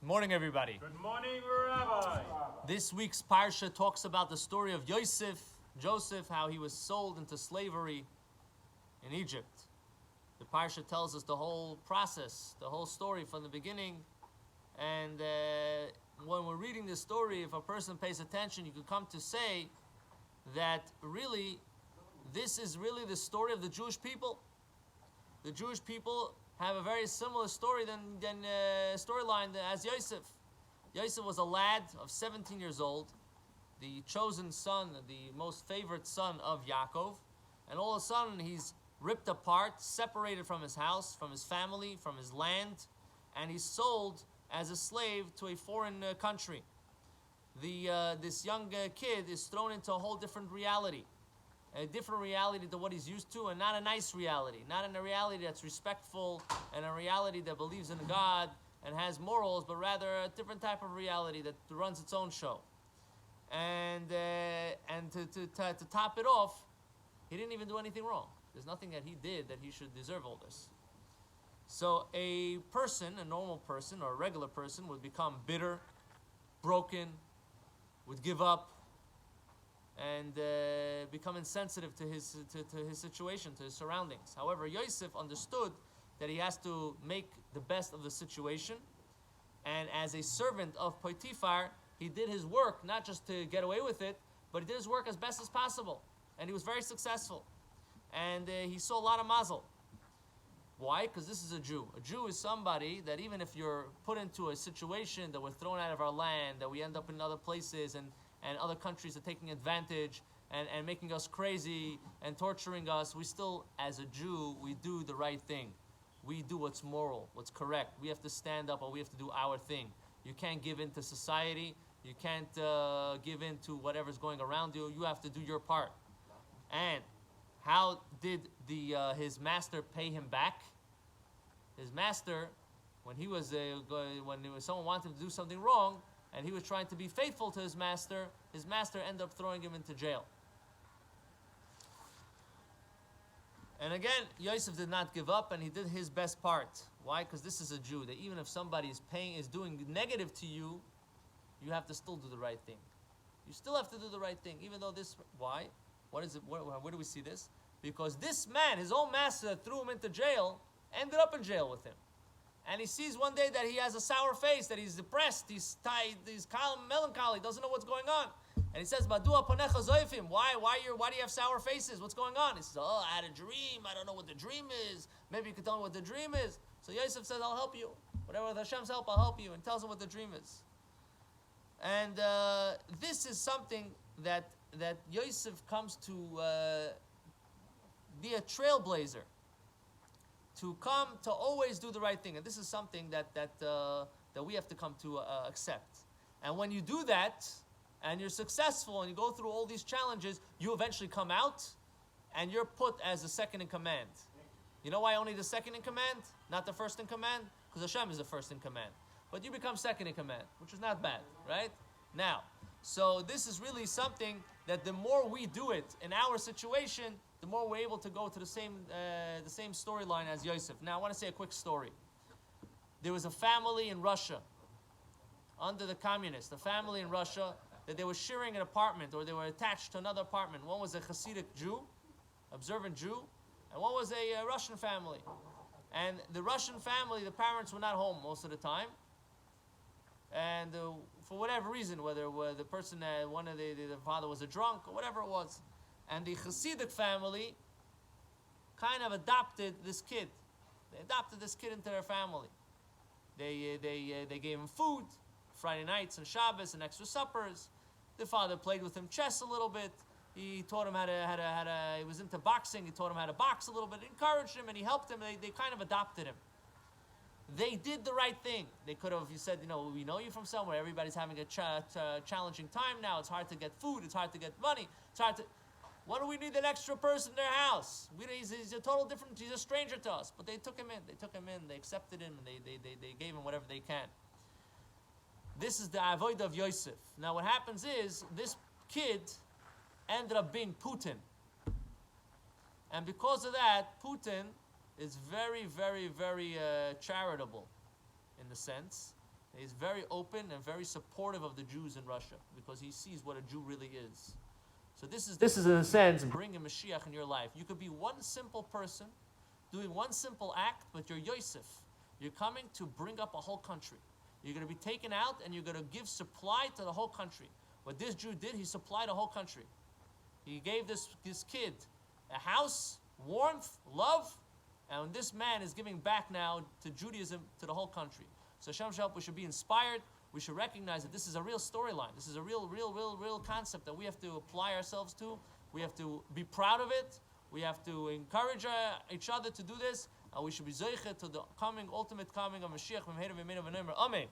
Good morning, everybody. Good morning, Rabbi. This week's Parsha talks about the story of Joseph, how he was sold into slavery in Egypt. The Parsha tells us the whole process, the whole story from the beginning. And when we're reading this story, if a person pays attention, you could come to say that really, this is really the story of the Jewish people. The Jewish people have a very similar story than storyline as Yosef. Yosef was a lad of 17 years old, the chosen son, the most favorite son of Yaakov, and all of a sudden he's ripped apart, separated from his house, from his family, from his land, and he's sold as a slave to a foreign country. This young kid is thrown into a whole different reality. A different reality to what he's used to, and not a nice reality, not in a reality that's respectful, and a reality that believes in God and has morals, but rather a different type of reality that runs its own show. And to top it off, he didn't even do anything wrong. There's nothing that he did that he should deserve all this. So a person, a normal person or a regular person, would become bitter, broken, would give up, and become insensitive to his situation, to his surroundings. However, Yosef understood that he has to make the best of the situation, and as a servant of Potiphar, he did his work not just to get away with it, but he did his work as best as possible, and he was very successful, and he saw a lot of mazel. Why? Because this is a Jew. A Jew is somebody that even if you're put into a situation that we're thrown out of our land, that we end up in other places, and other countries are taking advantage and making us crazy and torturing us, we still, as a Jew, we do the right thing. We do what's moral, what's correct. We have to stand up, or we have to do our thing. You can't give in to society. You can't give in to whatever's going around you. You have to do your part. And how did his master pay him back? His master, when someone wanted him to do something wrong, and he was trying to be faithful to his master ended up throwing him into jail. And again, Yosef did not give up, and he did his best part. Why? Because this is a Jew, that even if somebody is doing negative to you, you have to still do the right thing. You still have to do the right thing, even though this... Why? What is it? Where do we see this? Because this man, his own master that threw him into jail, ended up in jail with him. And he sees one day that he has a sour face, that he's depressed, he's tired, he's calm, melancholy, doesn't know what's going on. And he says, "Madua panecha zoifim." Why do you have sour faces? What's going on? He says, "Oh, I had a dream. I don't know what the dream is. Maybe you could tell me what the dream is." So Yosef says, "I'll help you. Whatever with Hashem's help, I'll help you." And tells him what the dream is. And this is something that Yosef comes to be a trailblazer. To come to always do the right thing, and this is something that we have to come to accept. And when you do that, and you're successful, and you go through all these challenges, you eventually come out, and you're put as the second in command. You know why only the second in command, not the first in command? Because Hashem is the first in command. But you become second in command, which is not bad, right? Now, so this is really something that the more we do it in our situation, the more we're able to go to the same storyline as Yosef. Now, I want to say a quick story. There was a family in Russia, under the communists, a family in Russia, that they were sharing an apartment, or they were attached to another apartment. One was a Hasidic Jew, observant Jew, and one was a Russian family. And the Russian family, the parents were not home most of the time. And for whatever reason, whether the person, the father was a drunk, or whatever it was. And the Hasidic family kind of adopted this kid. They adopted this kid into their family. They gave him food, Friday nights and Shabbos and extra suppers. The father played with him chess a little bit. He taught him how to he was into boxing. He taught him how to box a little bit. He encouraged him and he helped him. They kind of adopted him. They did the right thing. They could have, you said, we know you from somewhere. Everybody's having a challenging time now. It's hard to get food. It's hard to get money. It's hard to... Why do we need an extra person in their house? He's a total different, he's a stranger to us. But they took him in. They accepted him. And they gave him whatever they can. This is the avodah of Yosef. Now what happens is, this kid ended up being Putin. And because of that, Putin is very, very, very charitable in the sense He's very open and very supportive of the Jews in Russia because he sees what a Jew really is. So this is in a sense bringing Mashiach in your life. You could be one simple person doing one simple act, but you're Yosef. You're coming to bring up a whole country. You're going to be taken out and you're going to give supply to the whole country. What this Jew did, he supplied a whole country. He gave this kid a house, warmth, love, and this man is giving back now to Judaism, to the whole country. So Hashem should help, we should be inspired. We should recognize that this is a real storyline. This is a real concept that we have to apply ourselves to. We have to be proud of it. We have to encourage each other to do this. And we should be zeicha to the ultimate coming of Mashiach. Amen.